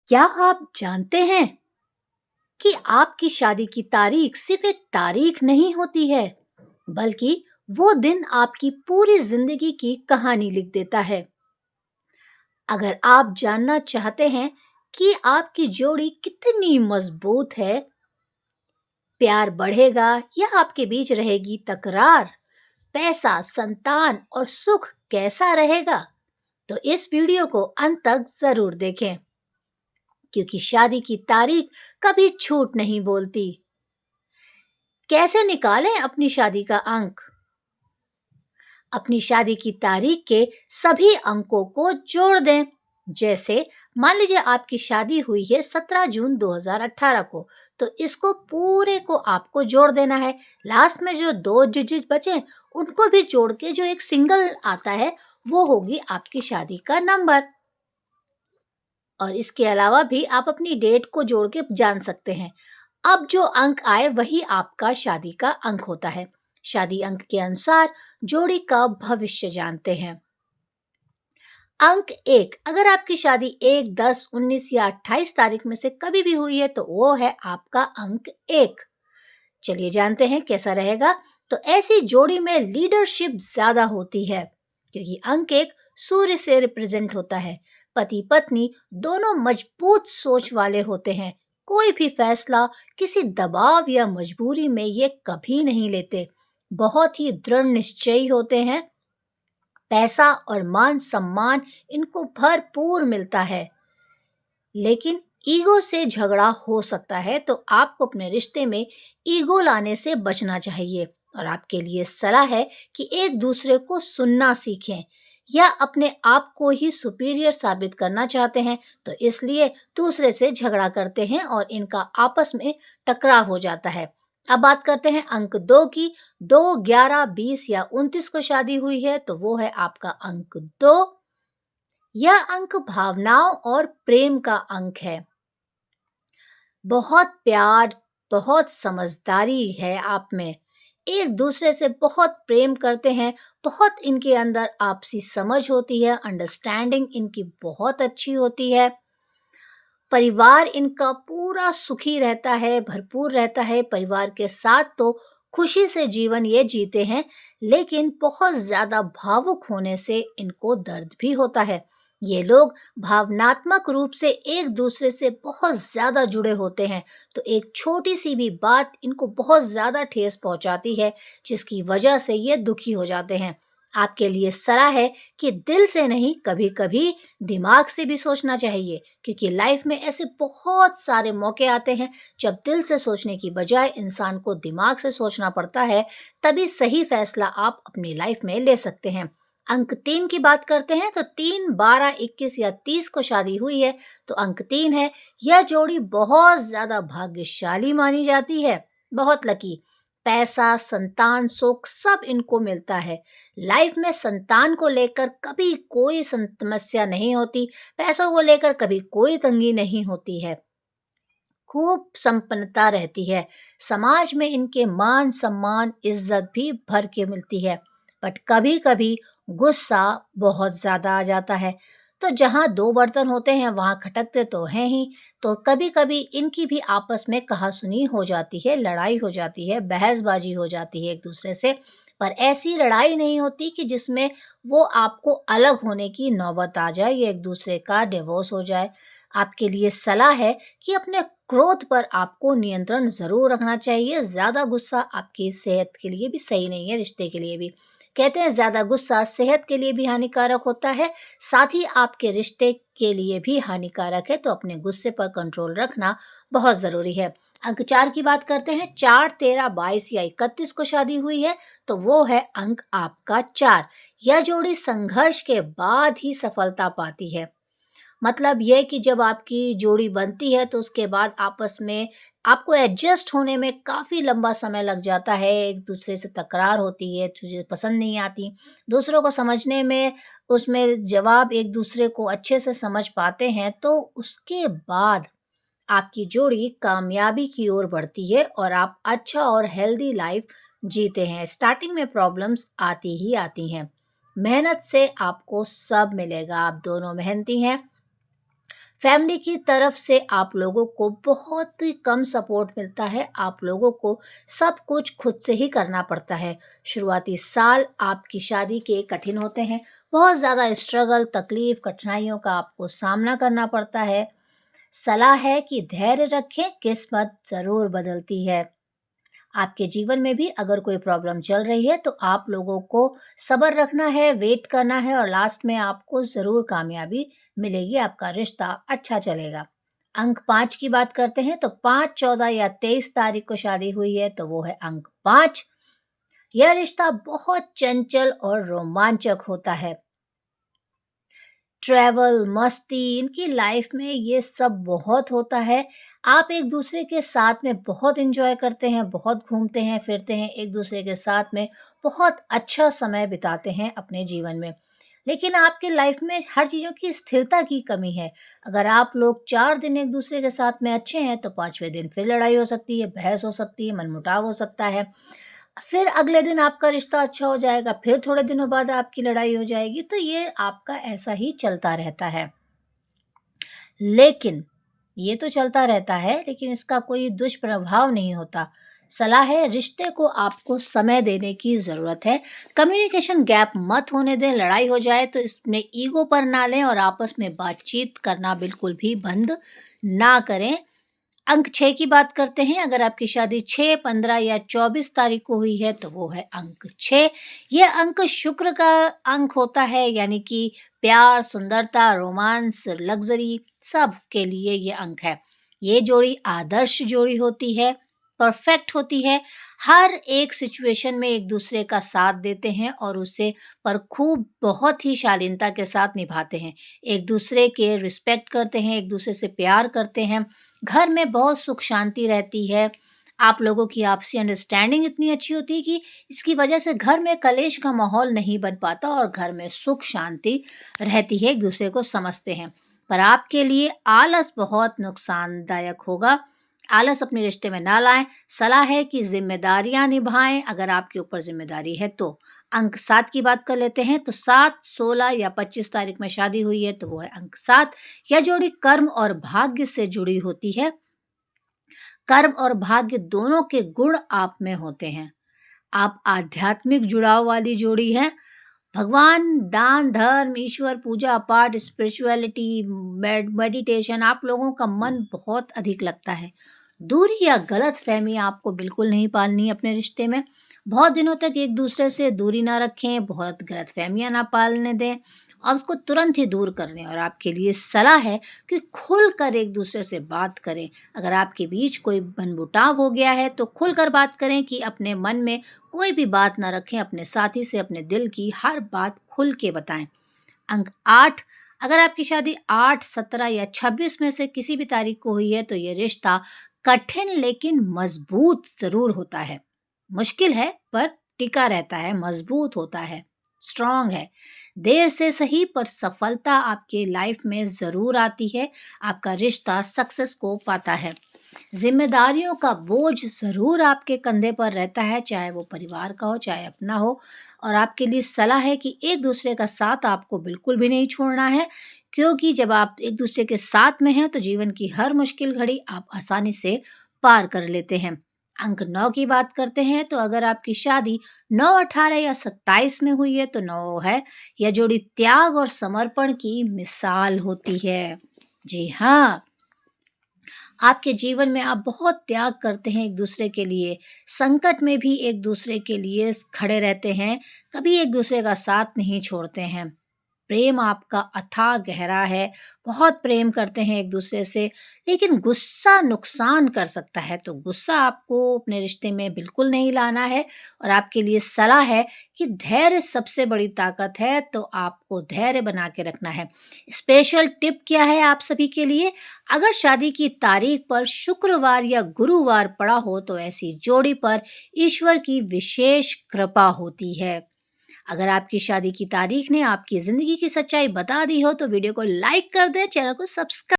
क्या आप जानते हैं कि आपकी शादी की तारीख सिर्फ एक तारीख नहीं होती है, बल्कि वो दिन आपकी पूरी जिंदगी की कहानी लिख देता है। अगर आप जानना चाहते हैं कि आपकी जोड़ी कितनी मजबूत है, प्यार बढ़ेगा या आपके बीच रहेगी तकरार, पैसा, संतान और सुख कैसा रहेगा, तो इस वीडियो को अंत तक जरूर देखें, क्योंकि शादी की तारीख कभी झूठ नहीं बोलती। कैसे निकालें अपनी शादी का अंक? अपनी शादी की तारीख के सभी अंकों को जोड़ दें। जैसे मान लीजिए आपकी शादी हुई है 17 जून 2018 को, तो इसको पूरे को आपको जोड़ देना है। लास्ट में जो 2 डिजिट बचे उनको भी जोड़ के जो एक सिंगल आता है वो होगी आपकी शादी का नंबर। और इसके अलावा भी आप अपनी डेट को जोड़ के जान सकते हैं। अब जो अंक आए वही आपका शादी का अंक होता है। शादी अंक के अनुसार जोड़ी का भविष्य जानते हैं। अंक 1, अगर आपकी शादी 1, 10, 19 या 28 तारीख में से कभी भी हुई है तो वो है आपका अंक 1। चलिए जानते हैं कैसा रहेगा। तो ऐसी जोड़ी में लीडरशिप ज्यादा होती है, क्योंकि अंक 1 सूर्य से रिप्रेजेंट होता है। पति पत्नी दोनों मजबूत सोच वाले होते हैं। कोई भी फैसला किसी दबाव या मजबूरी में ये कभी नहीं लेते। बहुत ही दृढ़ निश्चयी होते हैं। पैसा और मान सम्मान इनको भरपूर मिलता है, लेकिन ईगो से झगड़ा हो सकता है, तो आपको अपने रिश्ते में ईगो लाने से बचना चाहिए। और आपके लिए सलाह है कि एक दूसरे को सुनना सीखें, या अपने आप को ही सुपीरियर साबित करना चाहते हैं तो इसलिए दूसरे से झगड़ा करते हैं और इनका आपस में टकराव हो जाता है। अब बात करते हैं अंक 2 की। 2, 11, 20 या 29 को शादी हुई है तो वो है आपका अंक 2। यह अंक भावनाओं और प्रेम का अंक है। बहुत प्यार, बहुत समझदारी है आप में। एक दूसरे से बहुत प्रेम करते हैं, बहुत इनके अंदर आपसी समझ होती है, अंडरस्टैंडिंग इनकी बहुत अच्छी होती है। परिवार इनका पूरा सुखी रहता है, भरपूर रहता है। परिवार के साथ तो खुशी से जीवन ये जीते हैं, लेकिन बहुत ज़्यादा भावुक होने से इनको दर्द भी होता है। ये लोग भावनात्मक रूप से एक दूसरे से बहुत ज़्यादा जुड़े होते हैं, तो एक छोटी सी भी बात इनको बहुत ज़्यादा ठेस पहुंचाती है, जिसकी वजह से ये दुखी हो जाते हैं। आपके लिए सलाह है कि दिल से नहीं, कभी-कभी दिमाग से भी सोचना चाहिए, क्योंकि लाइफ में ऐसे बहुत सारे मौके आते हैं जब दिल से सोचने की बजाय इंसान को दिमाग से सोचना पड़ता है। तभी सही फैसला आप अपनी लाइफ में ले सकते हैं। अंक 3 की बात करते हैं तो 3, 12, 21 या 30 को शादी हुई है तो अंक 3 है। यह जोड़ी बहुत ज्यादा भाग्यशाली मानी जाती है, बहुत लकी। पैसा, संतान, सुख सब इनको मिलता है। लाइफ में संतान को लेकर कभी कोई समस्या नहीं होती, पैसों को लेकर कभी कोई तंगी नहीं होती है। खूब संपन्नता रहती है। समाज में इनके मान सम्मान इज्जत भी भर के मिलती है। बट कभी कभी गुस्सा बहुत ज्यादा आ जाता है। तो जहाँ दो बर्तन होते हैं वहाँ खटकते तो हैं ही। तो कभी कभी इनकी भी आपस में कहासुनी हो जाती है, लड़ाई हो जाती है, बहसबाजी हो जाती है एक दूसरे से। पर ऐसी लड़ाई नहीं होती कि जिसमें वो आपको अलग होने की नौबत आ जाए या एक दूसरे का डिवोर्स हो जाए। आपके लिए सलाह है कि अपने क्रोध पर आपको नियंत्रण जरूर रखना चाहिए। ज्यादा गुस्सा आपकी सेहत के लिए भी सही नहीं है, रिश्ते के लिए भी। कहते हैं ज्यादा गुस्सा सेहत के लिए भी हानिकारक होता है, साथ ही आपके रिश्ते के लिए भी हानिकारक है। तो अपने गुस्से पर कंट्रोल रखना बहुत जरूरी है। अंक 4 की बात करते हैं। 4, 13, 22 या 31 को शादी हुई है तो वो है अंक आपका 4। यह जोड़ी संघर्ष के बाद ही सफलता पाती है। मतलब ये कि जब आपकी जोड़ी बनती है तो उसके बाद आपस में आपको एडजस्ट होने में काफ़ी लंबा समय लग जाता है। एक दूसरे से तकरार होती है, चीज़ें पसंद नहीं आती। दूसरों को समझने में, उसमें जवाब एक दूसरे को अच्छे से समझ पाते हैं, तो उसके बाद आपकी जोड़ी कामयाबी की ओर बढ़ती है और आप अच्छा और हेल्दी लाइफ जीते हैं। स्टार्टिंग में प्रॉब्लम्स आती ही आती हैं। मेहनत से आपको सब मिलेगा। आप दोनों मेहनती हैं। फैमिली की तरफ से आप लोगों को बहुत ही कम सपोर्ट मिलता है। आप लोगों को सब कुछ खुद से ही करना पड़ता है। शुरुआती साल आपकी शादी के कठिन होते हैं। बहुत ज़्यादा स्ट्रगल, तकलीफ, कठिनाइयों का आपको सामना करना पड़ता है। सलाह है कि धैर्य रखें, किस्मत ज़रूर बदलती है। आपके जीवन में भी अगर कोई प्रॉब्लम चल रही है तो आप लोगों को सब्र रखना है, वेट करना है और लास्ट में आपको ज़रूर कामयाबी मिलेगी, आपका रिश्ता अच्छा चलेगा। अंक 5 की बात करते हैं तो 5, 14 या 23 तारीख को शादी हुई है तो वो है अंक 5। यह रिश्ता बहुत चंचल और रोमांचक होता है। ट्रैवल, मस्ती, इनकी लाइफ में ये सब बहुत होता है। आप एक-दूसरे के साथ में बहुत एन्जॉय करते हैं, बहुत घूमते हैं, फिरते हैं, एक-दूसरे के साथ में बहुत अच्छा समय बिताते हैं अपने जीवन में। लेकिन आपकी लाइफ में हर चीज़ों की स्थिरता की कमी है। अगर आप लोग 4 दिन एक-दूसरे के साथ में अच्छे हैं, तो 5वें दिन फिर लड़ाई हो सकती है, बहस हो सकती है, मनमुटाव हो सकता है। फिर अगले दिन आपका रिश्ता अच्छा हो जाएगा, फिर थोड़े दिनों बाद आपकी लड़ाई हो जाएगी, तो ये आपका ऐसा ही चलता रहता है। लेकिन ये तो चलता रहता है, लेकिन इसका कोई दुष्प्रभाव नहीं होता। सलाह है, रिश्ते को आपको समय देने की ज़रूरत है। कम्युनिकेशन गैप मत होने दें, लड़ाई हो जाए तो इसमें ईगो पर ना लें और आपस में बातचीत करना बिल्कुल भी बंद ना करें। अंक 6 की बात करते हैं। अगर आपकी शादी 6, 15 या 24 तारीख को हुई है तो वो है अंक 6। यह अंक शुक्र का अंक होता है, यानी कि प्यार, सुंदरता, रोमांस, लग्ज़री सब के लिए ये अंक है। ये जोड़ी आदर्श जोड़ी होती है, परफेक्ट होती है। हर एक सिचुएशन में एक-दूसरे का साथ देते हैं और उसे पर खूब बहुत ही शालीनता के साथ निभाते हैं। एक-दूसरे के रिस्पेक्ट करते हैं, एक-दूसरे से प्यार करते हैं। घर में बहुत सुख शांति रहती है। आप लोगों की आपसी अंडरस्टैंडिंग इतनी अच्छी होती है कि इसकी वजह से घर में कलेश का माहौल नहीं बन पाता और घर में सुख शांति रहती है, एक-दूसरे को समझते हैं। पर आपके लिए आलस बहुत नुकसानदायक होगा। आलस अपने रिश्ते में ना लाएँ। सलाह है कि ज़िम्मेदारियाँ निभाएँ, अगर आपके ऊपर ज़िम्मेदारी है तो। अंक 7 की बात कर लेते हैं तो 7, 16 या 25 तारीख में शादी हुई है तो वो है अंक 7। यह जोड़ी कर्म और भाग्य से जुड़ी होती है। कर्म और भाग्य दोनों के गुण आप में होते हैं। आप आध्यात्मिक जुड़ाव वाली जोड़ी हैं। भगवान, दान, धर्म, ईश्वर, पूजा पाठ, स्पिरिचुअलिटी, मेडिटेशन आप लोगों का मन बहुत अधिक लगता है। दूरी या गलतफ़हमी आपको बिल्कुल नहीं पालनी है अपने रिश्ते में। बहुत दिनों तक एक-दूसरे से दूरी ना रखें, बहुत गलतफ़हमियाँ ना पालने दें और उसको तुरंत ही दूर कर लें। और आपके लिए सलाह है कि खुलकर एक-दूसरे से बात करें। अगर आपके बीच कोई मनमुटाव हो गया है, तो खुलकर बात करें कि अपने मन में कोई भी बात ना रखें, अपने साथी से अपने दिल की हर बात खुल के बताएँ। अंक 8, अगर आपकी शादी 8, 17 या 26 में से किसी भी तारीख को हुई है तो ये रिश्ता कठिन लेकिन मज़बूत ज़रूर होता है। मुश्किल है पर टिका रहता है, मज़बूत होता है, स्ट्रॉन्ग है। देर से सही पर सफलता आपके लाइफ में ज़रूर आती है, आपका रिश्ता सक्सेस को पाता है। ज़िम्मेदारियों का बोझ ज़रूर आपके कंधे पर रहता है, चाहे वो परिवार का हो, चाहे अपना हो। और आपके लिए सलाह है कि एक-दूसरे का साथ आपको बिल्कुल भी नहीं छोड़ना है, क्योंकि जब आप एक-दूसरे के साथ में हैं, तो जीवन की हर मुश्किल घड़ी आप आसानी से पार कर लेते हैं। अंक 9 की बात करते हैं, तो अगर आपकी शादी 9, 18 या 27 में हुई है, तो 9 है, यह जोड़ी त्याग और समर्पण की मिसाल होती है। जी हाँ। आपके जीवन में आप बहुत त्याग करते हैं एक-दूसरे के लिए, संकट में भी एक-दूसरे के लिए खड़े रहते हैं, कभी एक-दूसरे का साथ नहीं छोड़ते हैं। प्रेम आपका अथाह गहरा है, बहुत प्रेम करते हैं एक-दूसरे से, लेकिन गुस्सा नुकसान कर सकता है, तो गुस्सा आपको अपने रिश्ते में बिल्कुल नहीं लाना है। और आपके लिए सलाह है कि धैर्य सबसे बड़ी ताकत है, तो आपको धैर्य बना के रखना है। स्पेशल टिप क्या है आप सभी के लिए? अगर शादी की तारीख पर शुक्रवार या गुरुवार पड़ा हो, तो ऐसी जोड़ी पर ईश्वर की विशेष कृपा होती है। अगर आपकी शादी की तारीख ने आपकी ज़िंदगी की सच्चाई बता दी हो, तो वीडियो को लाइक कर दें, चैनल को सब्सक्राइब